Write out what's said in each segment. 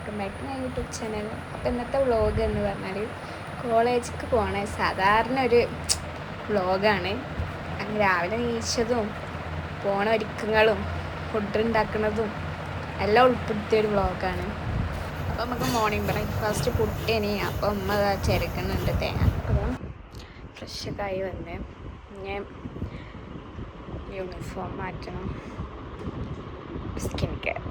Welcome back to my YouTube channel. അപ്പോൾ ഇന്നത്തെ vlog എന്ന് പറഞ്ഞാൽ കോളേജിലേക്ക് പോകണ സാധാരണ ഒരു വ്ളോഗാണ്. അങ്ങനെ രാവിലെ നീച്ചതും പോണ ഒരുക്കങ്ങളും ഫുഡ് ഉണ്ടാക്കുന്നതും എല്ലാം ഉൾപ്പെടുത്തിയൊരു വ്ളോഗാണ്. അപ്പോൾ നമുക്ക് മോർണിംഗ് ബ്രേക്ക്ഫാസ്റ്റ് പുട്ടേനി. അപ്പോൾ ഉമ്മ ചേർക്കുന്നുണ്ട് തേങ്ങ. അപ്പോൾ ഫ്രഷൊക്കെ ആയി വന്ന് ഞാൻ യൂണിഫോം മാറ്റണം. സ്കിൻ കെയർ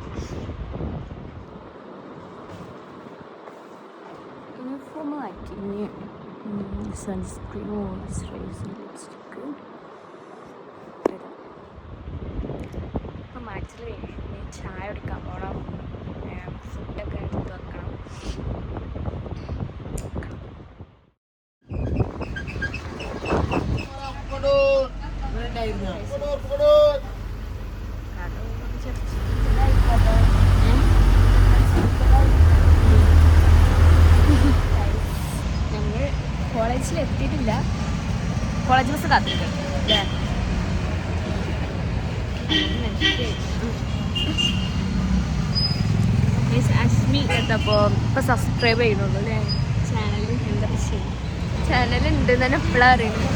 യൂണിഫോം മാറ്റി ഇനി സൺസ്ക്രീൻ, മോയ്സ്ചറൈസർ, ലിപ്സ്റ്റിക്ക് ഇപ്പം മാറ്റിൽ ചായ എടുക്കാൻ പോകണം. ഫുഡൊക്കെ എടുത്ത് വെക്കണം. ഞങ്ങൾ കോളേജിൽ എത്തിയിട്ടില്ല. കോളേജ് ബസ് കാത്തിരിക്കും അല്ലേ? അശ്മി കേട്ടപ്പോൾ ഇപ്പം സബ്സ്ക്രൈബ് ചെയ്യുന്നുള്ളൂ അല്ലേ? ചാനൽ എന്താ ശരി ചാനലുണ്ട് തന്നെ എപ്പോഴാണ് അറിയുന്നത്.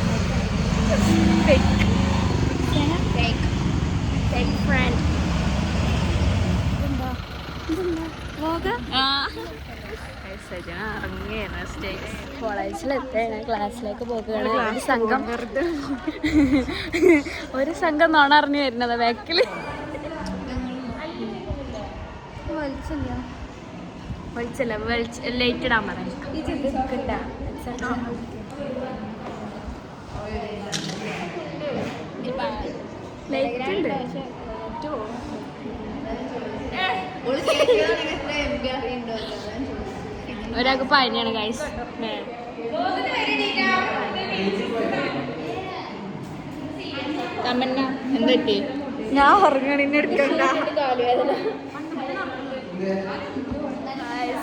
കോളേജിലെത്തേണ്, ക്ലാസ്സിലേക്ക് പോകുകയാണ്. ഒരു സംഘം നോണ അറിഞ്ഞു വരുന്നതാ ബാക്കിൽ. വലിച്ചല്ല ലൈറ്റ് ഇടാൻ പറയാം. ലൈറ്റ് ഉണ്ട്. ഒരാൾക്ക് പനിയാണ് ഗൈസ്. തമന്ന എന്തൊക്കെ ഞാൻ ഉറങ്ങണ എടുക്കണ്ട.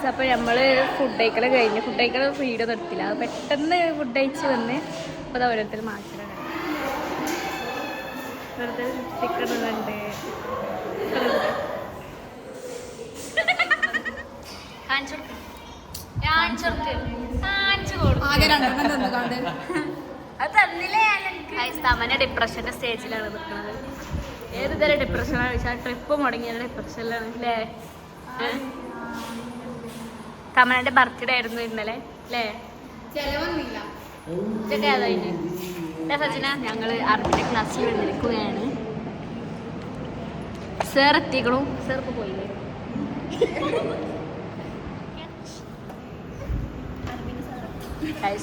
അപ്പോൾ നമ്മൾ ഫുഡ് കഴിക്കൽ കഴിഞ്ഞ് ഫുഡ് കഴിക്കൽ വീഡിയോ നിർത്തില്ല. അത് പെട്ടെന്ന് ഫുഡ് കഴിച്ച് വന്ന് അപ്പോൾ അത് ഓരോരുത്തർ മാറ്റണം. വെറുതെ ലിപ്സ്റ്റിക് ഇടുന്നുണ്ട്. തമന്ന ഡിപ്രഷന്റെ സ്റ്റേജിലാണ് നിൽക്കുന്നത്. ഏത് തരം ഡിപ്രഷനാണ് ചോദിച്ചാൽ ട്രിപ്പ് മുടങ്ങിയ ഡിപ്രഷനിലാണ് അല്ലേ? തമന്നന്റെ ബർത്ത്ഡേ ആയിരുന്നു ഇന്നലെ അല്ലേ? ഇതൊക്കെ ഏതായിന് സച്ചിന? ഞങ്ങൾ അറബിന്റെ ക്ലാസ്സിൽ വന്നിരിക്കുകയാണ്. സാർ എത്തിക്കണു. സാർ ഇപ്പോൾ പോയില്ലേ?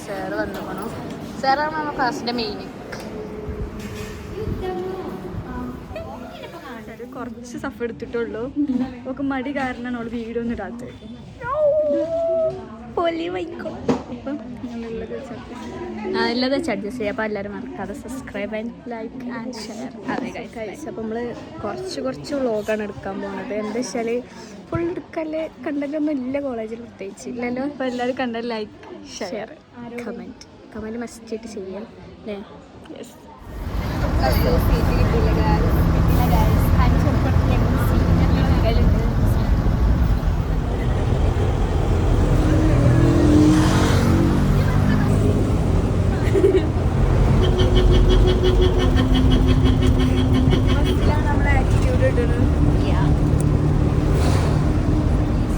സാർ വന്നിക്കണു. സാറാണ് നമ്മുടെ ക്ലാസ്സിന്റെ മെയിൻ. കുറച്ച് സഫ് എടുത്തിട്ടുള്ളൂ. ഒക്കെ മടി കാരണമാണ് അവൾ വീഡിയോ ഒന്നും ഇടാത്തത്. അപ്പം നല്ലത് വെച്ച് അഡ്ജസ്റ്റ് ചെയ്യുക. അപ്പോൾ എല്ലാവരും മറക്കാതെ subscribe and like and share. അതെ കഴിച്ച് അപ്പോൾ നമ്മൾ കുറച്ച് വ്ളോഗാണ് എടുക്കാൻ പോകുന്നത്. എന്താ വെച്ചാൽ ഫുൾ എടുക്കല് കണ്ടൻ്റൊന്നും ഇല്ല കോളേജിൽ, പ്രത്യേകിച്ച് ഇല്ലല്ലോ. അപ്പോൾ എല്ലാവരും കണ്ടാൽ ലൈക്ക് ഷെയർ കമൻറ്റ് മസ്റ്റായിട്ട് ചെയ്യാം അല്ലേ? യെസ്. സീറ്റ് കിട്ടില്ല നമ്മളെ ആറ്റിറ്റ്യൂഡ് ഇടുന്നത്.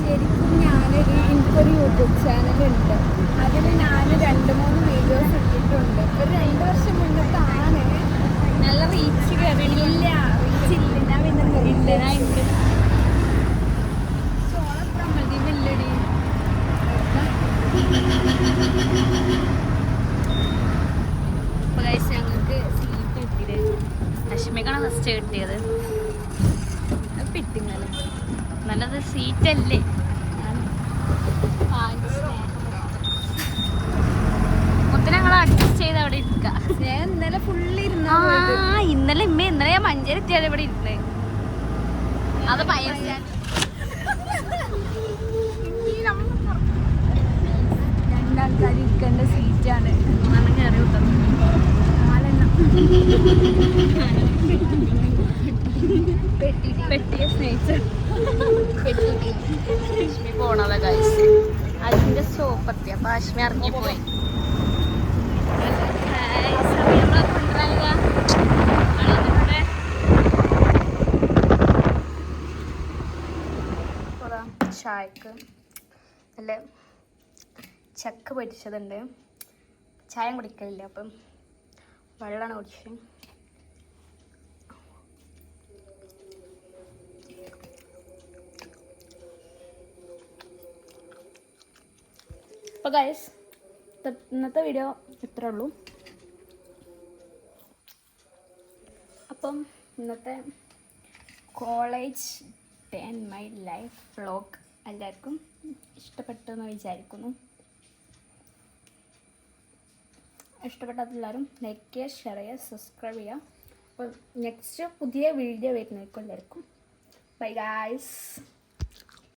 ശരിക്കും എനിക്കൊരു യൂട്യൂബ് ചാനലുണ്ട്. അതിൽ ഞാൻ 2-3 വീഡിയോസ് ഇട്ടിട്ടുണ്ട്. ഒരു 2 വർഷം മുന്നത്താണ്. നല്ല റീച്ച് കയറിയില്ല. റീച്ചില്ല. ഞാൻ പിന്നെ ചോളം പ്രമതിമല്ലടി. അപ്പോൾ ഗൈസ് ഞങ്ങൾക്ക് സീറ്റ് കിട്ടിയത് അശ്മിക്കാണ് ഫസ്റ്റ് കിട്ടിയത്. അത് പിട്ടിന്നല്ലേ നല്ലത് സീറ്റല്ലേ? മൊത്തം ഞങ്ങൾ അഡ്ജസ്റ്റ് ചെയ്ത് അവിടെ ഇരിക്കുക. ഇന്നലെ ഫുള്ള് ഇരുന്ന് ഇന്നലെ ഞാൻ മഞ്ചേരി എത്തിയാണ് ഇവിടെ ഇരുന്നത്. അത് രണ്ടാൾക്കാർ ഇരിക്കേണ്ട സീറ്റാണ്. കയറി വിട്ടത് 4 പെട്ടിയെ സ്നേഹിച്ചു. ആഷ്മി പോണതാ ഗൈസ്. അതിൻ്റെ സോപ്പത്തി അപ്പം ആഷ്മി ഇറങ്ങിപ്പോയി. ചായക്ക് നല്ല ചക്ക പൊരിച്ചതുണ്ട്. ചായ കുടിക്കലില്ല, അപ്പം വെള്ളമാണ് കുടിച്ചത്. അപ്പോൾ ഗൈസ്, ഇന്നത്തെ വീഡിയോ ഇത്രേ ഉള്ളൂ. അപ്പം ഇന്നത്തെ college day and my life vlog എല്ലാവർക്കും ഇഷ്ടപ്പെട്ടെന്ന് വിചാരിക്കുന്നു. ഇഷ്ടപ്പെട്ടാൽ ലൈക്ക് ചെയ്യുക, ഷെയർ ചെയ്യുക, സബ്സ്ക്രൈബ് ചെയ്യുക. അപ്പോൾ നെക്സ്റ്റ് പുതിയ വീഡിയോ വരുന്നതായിരിക്കും എല്ലാവർക്കും. Bye guys.